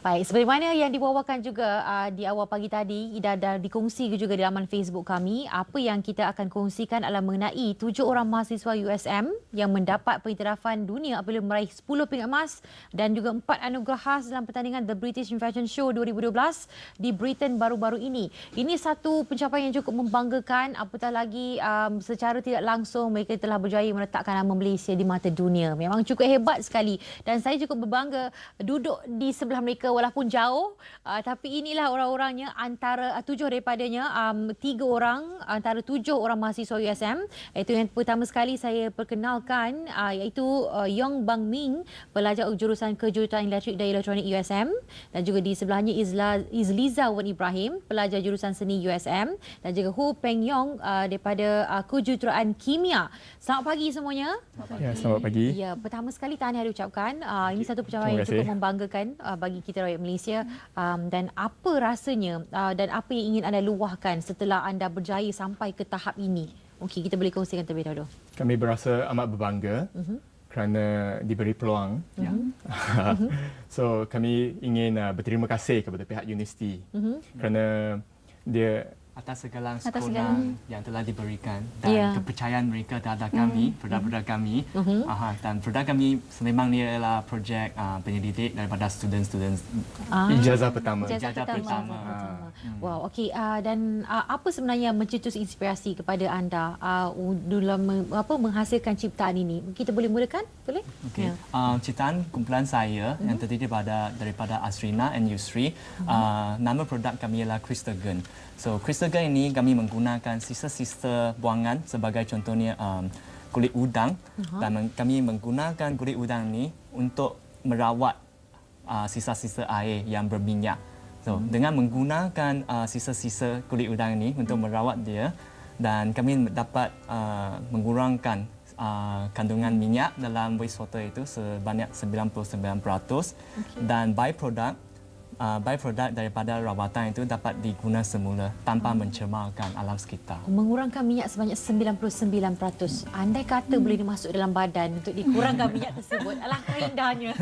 Baik, seperti mana yang dibawakan juga di awal pagi tadi dan dikongsi juga di laman Facebook kami, apa yang kita akan kongsikan adalah mengenai 7 orang mahasiswa USM yang mendapat pengiktirafan dunia apabila meraih 10 pingat emas dan juga 4 anugerah khas dalam pertandingan The British Fashion Show 2012 di Britain baru-baru ini. Ini satu pencapaian yang cukup membanggakan, apatah lagi secara tidak langsung mereka telah berjaya meletakkan nama Malaysia di mata dunia. Memang cukup hebat sekali dan saya cukup berbangga duduk di sebelah mereka walaupun jauh, tapi inilah orang-orangnya antara 7 daripadanya, 3 orang antara 7 orang mahasiswa USM. Iaitu yang pertama sekali saya perkenalkan iaitu Yong Bang Ming, pelajar jurusan kejuruteraan elektrik dan elektronik USM, dan juga di sebelahnya Izliza Wan Ibrahim, pelajar jurusan seni USM, dan juga Ho Peng Yong daripada kejuruteraan kimia. Selamat pagi semuanya. Ya, selamat pagi. Ya, pertama sekali tahniah diucapkan. Ini satu pencapaian yang cukup membanggakan bagi kita rakyat Malaysia. Dan apa rasanya dan apa yang ingin anda luahkan setelah anda berjaya sampai ke tahap ini? Okey, kita boleh kongsikan terlebih dahulu. Kami berasa amat berbangga kerana diberi peluang. So kami ingin berterima kasih kepada pihak universiti kerana dia atas segala sokongan yang telah diberikan dan kepercayaan mereka terhadap kami, produk-produk kami. Dan produk kami memang ni adalah projek penyelidik daripada student-student ijazah pertama. Wow, okey. Dan apa sebenarnya mencetus inspirasi kepada anda dalam menghasilkan ciptaan ini? Kita boleh mulakan? Boleh? Okey. Ciptaan kumpulan saya yang terdiri daripada Asrina and Yusri. Nama produk kami ialah Crystal Gun. So Crystal Gun ini kami menggunakan sisa-sisa buangan sebagai contohnya kulit udang dan kami menggunakan kulit udang ini untuk merawat sisa-sisa air yang berminyak. So dengan menggunakan sisa-sisa kulit udang ini untuk merawat dia, dan kami dapat mengurangkan kandungan minyak dalam wastewater itu sebanyak 99%. Dan byproduct daripada rawatan itu dapat digunakan semula tanpa mencemarkan alam sekitar. Mengurangkan minyak sebanyak 99%. Andai kata boleh dimasuk dalam badan untuk dikurangkan minyak tersebut, alangkah indahnya.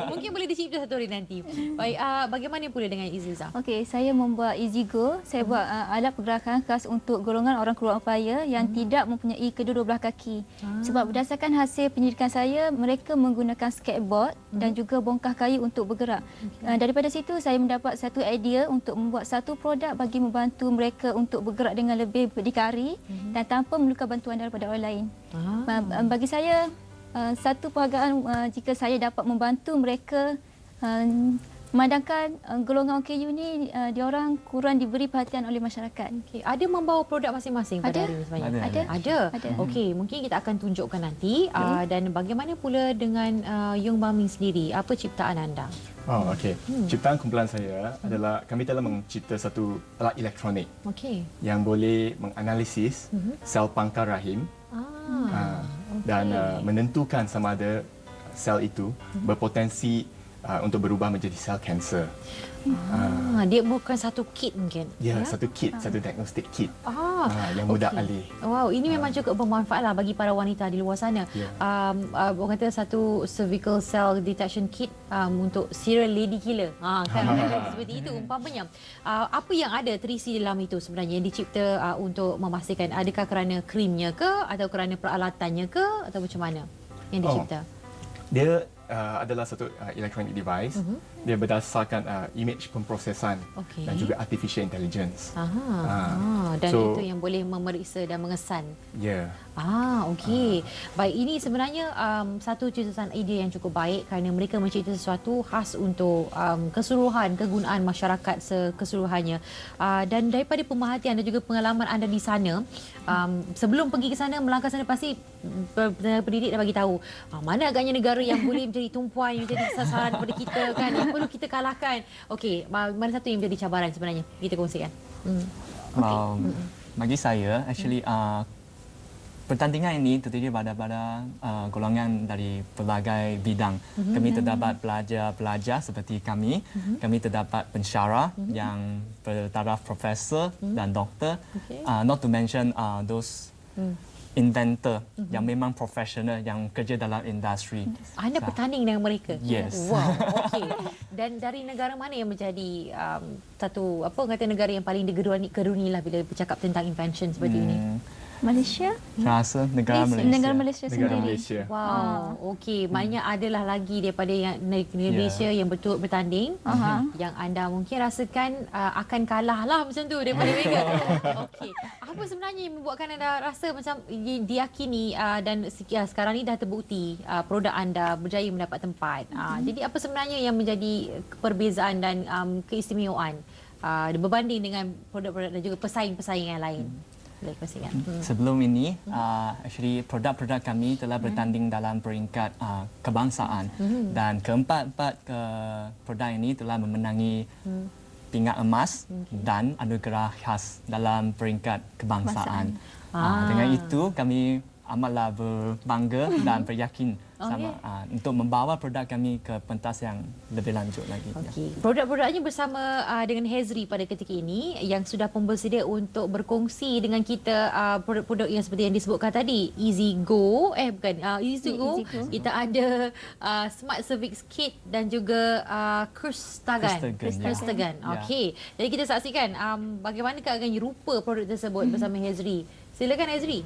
Mungkin boleh dicipta satu hari nanti. Baik, bagaimana pula dengan Izliza? Okey, saya membuat EasyGo. Saya buat alat pergerakan khas untuk golongan orang keluar upaya yang tidak mempunyai kedua-dua belah kaki. Sebab berdasarkan hasil penyelidikan saya, mereka menggunakan skateboard dan juga bongkah kayu untuk bergerak. Daripada situ saya mendapat satu idea untuk membuat satu produk bagi membantu mereka untuk bergerak dengan lebih berdikari dan tanpa memerlukan bantuan daripada orang lain. Bagi saya satu penghargaan jika saya dapat membantu mereka memandangkan golongan OKU ni diorang kurang diberi perhatian oleh masyarakat. Okay. Ada membawa produk masing-masing pada hari ini sebenarnya? Ada. Okey, mungkin kita akan tunjukkan nanti. Dan bagaimana pula dengan Yong Bang Ming sendiri? Apa ciptaan anda? Oh, okey. Ciptaan kumpulan saya adalah kami telah mencipta satu alat elektronik yang boleh menganalisis sel pangkal rahim dan menentukan sama ada sel itu berpotensi untuk berubah menjadi sel kanser. Dia bukan satu kit mungkin? Ya, satu kit, satu diagnostik kit yang mudah alih. Wow, ini memang cukup bermanfaatlah bagi para wanita di luar sana. Orang kata satu cervical cell detection kit untuk serial lady killer. Seperti itu umpamanya. Apa yang ada terisi dalam itu sebenarnya yang dicipta untuk memastikan, adakah kerana krimnya ke atau kerana peralatannya ke atau macam mana yang dicipta? Dia adalah satu electronic device. Dia berdasarkan image pemprosesan dan juga artificial intelligence. Dan itu yang boleh memeriksa dan mengesan. Ya. Okey. Baik, ini sebenarnya satu ciptaan idea yang cukup baik kerana mereka mencipta sesuatu khas untuk keseluruhan kegunaan masyarakat keseluruhannya. Dan daripada pemerhatian dan juga pengalaman anda di sana, sebelum pergi ke sana, melangkah sana, pasti pendidik dah bagi tahu mana agaknya negara yang boleh menjadi tumpuan, yang menjadi sasaran kepada kita kan, yang perlu kita kalahkan. Okey, mana satu yang menjadi cabaran sebenarnya? Kita kongsikan. Bagi saya, actually pertandingan ini terdiri pada golongan dari pelbagai bidang. Kami terdapat pelajar-pelajar seperti kami. Kami terdapat pensyarah yang bertaraf profesor dan doktor. Not to mention those inventor yang memang profesional yang kerja dalam industri. Anda bertanding dengan mereka? Yes. Wow, okey. Dan dari negara mana yang menjadi satu negara yang paling digeruni lah bila bercakap tentang invention seperti ini? Malaysia? Saya rasa negara Malaysia. Negara Malaysia Negara sendiri. Malaysia. Wow, okey. Maknanya adalah lagi daripada yang negara Malaysia yang betul bertanding, yang anda mungkin rasakan akan kalah lah macam tu daripada mereka. Okey. Apa sebenarnya yang membuatkan anda rasa macam diyakini dan sekarang ni dah terbukti produk anda berjaya mendapat tempat. Jadi apa sebenarnya yang menjadi perbezaan dan keistimewaan berbanding dengan produk-produk dan juga pesaing-pesaing yang lain? Boleh kongsikan. Sebelum ini, actually produk-produk kami telah bertanding dalam peringkat kebangsaan dan keempat-empat produk ini telah memenangi pingat emas dan anugerah khas dalam peringkat kebangsaan. Dengan itu kami amatlah berbangga dan beryakin untuk membawa produk kami ke pentas yang lebih lanjut lagi. Okey. Produk-produknya bersama dengan Hezri pada ketika ini yang sudah pun bersedia untuk berkongsi dengan kita produk-produk yang seperti yang disebutkan tadi. Easy Go, Easy Go. Kita ada Smart Cervix Kit dan juga Kristagan. Okey. Jadi kita saksikan bagaimana akan rupa produk tersebut bersama Hezri. Silakan Hezri.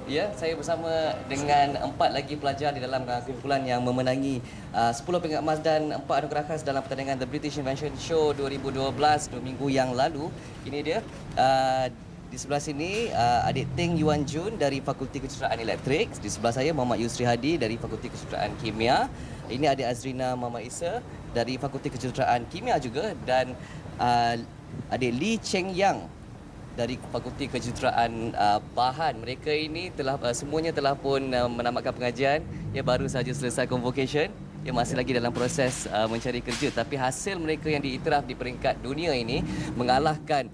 Ya, saya bersama dengan 4 lagi pelajar di dalam kumpulan yang memenangi 10 pingat emas dan 4 anugerah khas dalam pertandingan The British Invention Show 2012 2 minggu yang lalu. Ini dia. Di sebelah sini adik Ting Yuan Jun dari Fakulti Kejuruteraan Elektrik. Di sebelah saya Muhammad Yusri Hadi dari Fakulti Kejuruteraan Kimia. Ini adik Azrina Muhammad Isa dari Fakulti Kejuruteraan Kimia juga, dan adik Lee Cheng Yang dari Fakulti Kejuruteraan Bahan. Mereka ini telah semuanya telah pun menamatkan pengajian. Ya, baru saja selesai convocation. Ya, masih lagi dalam proses mencari kerja, tapi hasil mereka yang diiktiraf di peringkat dunia ini mengalahkan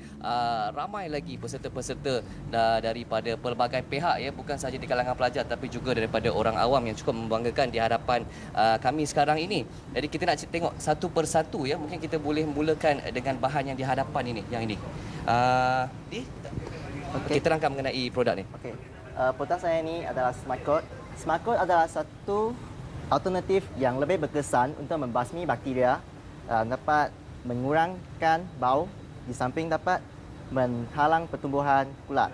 ramai lagi peserta-peserta daripada pelbagai pihak, ya, bukan sahaja di kalangan pelajar tapi juga daripada orang awam yang cukup membanggakan di hadapan kami sekarang ini. Jadi kita nak tengok satu persatu, ya. Mungkin kita boleh mulakan dengan bahan yang di hadapan ini, yang ini. Okey, terangkan mengenai produk ni. Okey. Produk saya ni adalah Smart Coat. Smart Coat adalah satu alternatif yang lebih berkesan untuk membasmi bakteria, dapat mengurangkan bau, di samping dapat menghalang pertumbuhan kulat.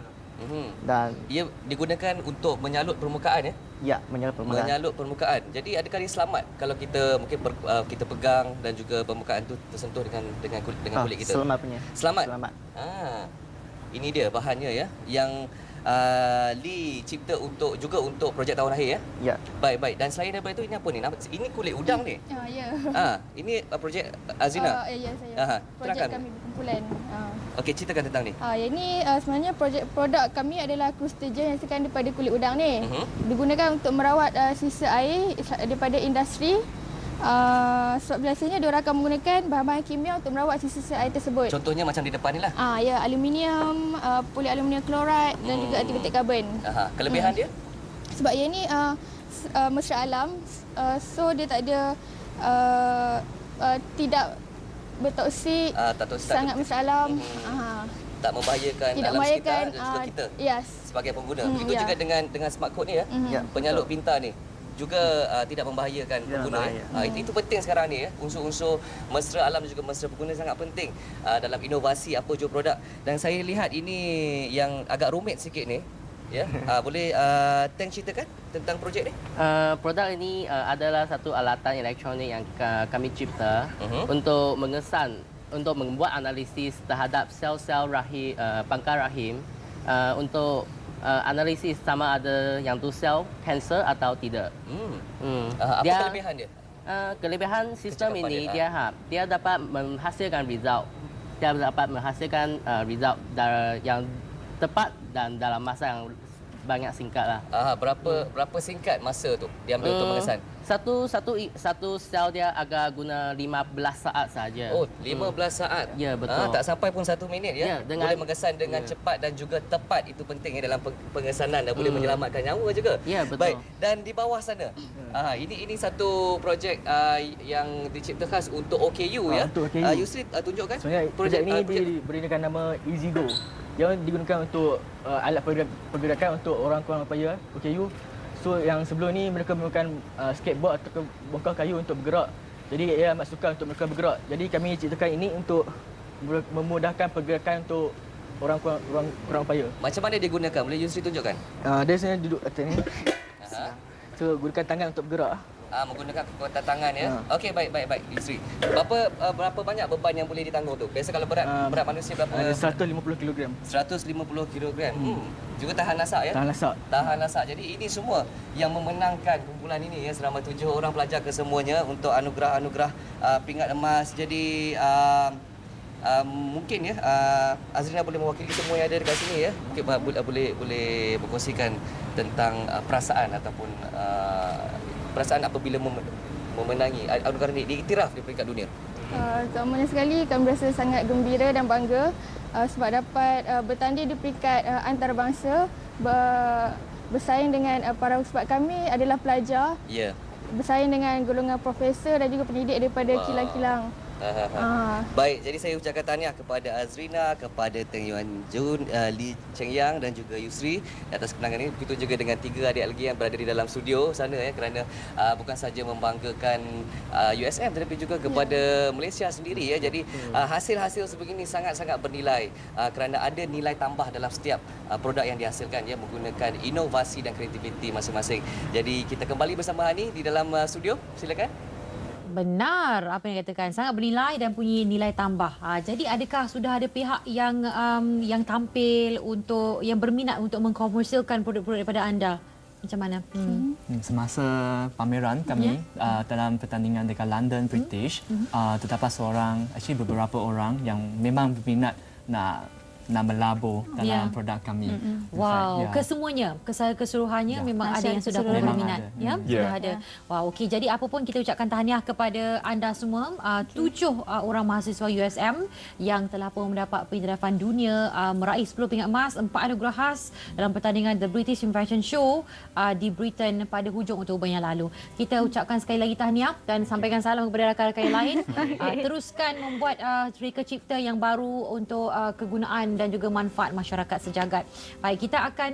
Dan ia digunakan untuk menyalut permukaan, ya? Ya, menyalut permukaan. Menyalut permukaan. Jadi adakah dia selamat kalau kita mungkin kita pegang dan juga permukaan tu tersentuh dengan kulit kita? Selamat punya. Selamat. Selamat. Ini dia bahannya, ya, yang Lee cipta untuk projek tahun akhir, ya? Ya. Baik. Dan selain daripada itu, ini apa ni? Ini kulit udang ni? Ya. Ini projek Azrina? Ya, saya. Projek kami berkumpulan. Okey, ceritakan tentang ni. Ini sebenarnya produk kami adalah Kristagen yang sekarang daripada kulit udang ni. Digunakan untuk merawat sisa air daripada industri. Sebab biasanya diorang akan menggunakan bahan-bahan kimia untuk merawat sisa air tersebut. Contohnya macam di depan ni lah. Ya, aluminium, polialuminium klorid dan juga antibatik karbon. Kelebihan dia? Sebab ia ni mesra alam, so dia tak ada tidak bertoksik, sangat mesra alam. Tak membahayakan tidak alam sekitar dan juga kita sebagai pengguna. Begitu juga dengan Smart Coat ni, ya. Penyalut pintar ni juga tidak membahayakan pengguna. Itu penting sekarang ni, ya. Unsur-unsur mesra alam dan juga mesra pengguna sangat penting dalam inovasi apa jua produk. Dan saya lihat ini yang agak rumit sikit ni, ya. Boleh Teng ceritakan tentang projek ni? Produk ini adalah satu alatan elektronik yang kami cipta untuk untuk membuat analisis terhadap sel-sel rahim, pangkal rahim, untuk analisis sama ada yang tu sel kanser atau tidak. Apa kelebihan dia? Kelebihan sistem ini dia dapat menghasilkan result. Dia dapat menghasilkan result yang tepat dan dalam masa yang banyak singkat lah. Berapa singkat masa tu diambil untuk mengesan? Satu sel dia agak guna 15 saat saja. Oh, 15 saat. Ya, betul. Tak sampai pun 1 minit, ya. Dengan, boleh mengesan dengan cepat dan juga tepat. Itu penting, ya, dalam pengesanan dan boleh menyelamatkan nyawa juga. Ya, betul. Baik, dan di bawah sana. Ini satu projek yang dicipta khas untuk OKU, ya. Untuk OKU. Yusri tunjukkan. Sebenarnya projek ni diberikan nama Easy Go. yang digunakan untuk alat pergerakan untuk orang kurang upaya OKU. So yang sebelum ni mereka menggunakan skateboard atau bongkar kayu untuk bergerak. Jadi ia amat sukar untuk mereka bergerak. Jadi kami ciptakan ini untuk memudahkan pergerakan untuk orang kurang upaya. Macam mana dia gunakan? Boleh Yusri tunjukkan? Dia sebenarnya duduk atas ni. So gunakan tangan untuk bergerak. Menggunakan kekuatan tangan ya. Okey, baik Yusri. Berapa banyak beban yang boleh ditanggung tu? Biasa kalau berat manusia berapa? Ada 150 kg. 150 kg. Juga tahan nasak ya? Tahan nasak. Tahan nasak. Jadi ini semua yang memenangkan kumpulan ini ya, selama 7 orang pelajar kesemuanya untuk anugerah-anugerah pingat emas. Jadi mungkin ya Azrina boleh mewakili semua yang ada dekat sini ya. Mungkin boleh berkongsikan tentang perasaan ataupun perasaan apabila memenangi anugerah ini diiktiraf di peringkat dunia. Pertamanya sekali kami berasa sangat gembira dan bangga sebab dapat bertanding di peringkat antarabangsa, bersaing dengan sebab kami adalah pelajar. Ya. Bersaing dengan golongan profesor dan juga pendidik daripada kilang-kilang. Baik, jadi saya ucapkan tahniah kepada Azrina, kepada Teng Yuan Jun, Lee Cheng Yang dan juga Yusri atas kemenangan ini. Begitu juga dengan 3 adik lagi yang berada di dalam studio sana ya, kerana bukan saja membanggakan USM tetapi juga kepada Malaysia sendiri ya. Jadi hasil-hasil sebegini sangat-sangat bernilai kerana ada nilai tambah dalam setiap produk yang dihasilkan ya, menggunakan inovasi dan kreativiti masing-masing. Jadi kita kembali bersama Hani di dalam studio. Silakan. Benar apa yang dikatakan, sangat bernilai dan punya nilai tambah. Jadi adakah sudah ada pihak yang tampil untuk yang berminat untuk mengkomersialkan produk-produk daripada anda? Macam mana? Semasa pameran kami dalam pertandingan dekat London British, terdapat beberapa orang yang memang berminat nak melabur dalam produk kami. Wow, kesemuanya, keseluruhannya memang ada yang sudah berminat. Ya, sudah ada. Wow, okey. Jadi apa pun kita ucapkan tahniah kepada anda semua, 7 orang mahasiswa USM yang telah pun mendapat pengiktirafan dunia, meraih 10 pingat emas, 4 anugerah khas dalam pertandingan The British Invention Show di Britain pada hujung Oktober yang lalu. Kita ucapkan sekali lagi tahniah dan sampaikan salam kepada rakan-rakan yang lain. Teruskan membuat reka cipta yang baru untuk kegunaan dan juga manfaat masyarakat sejagat. Baik, kita akan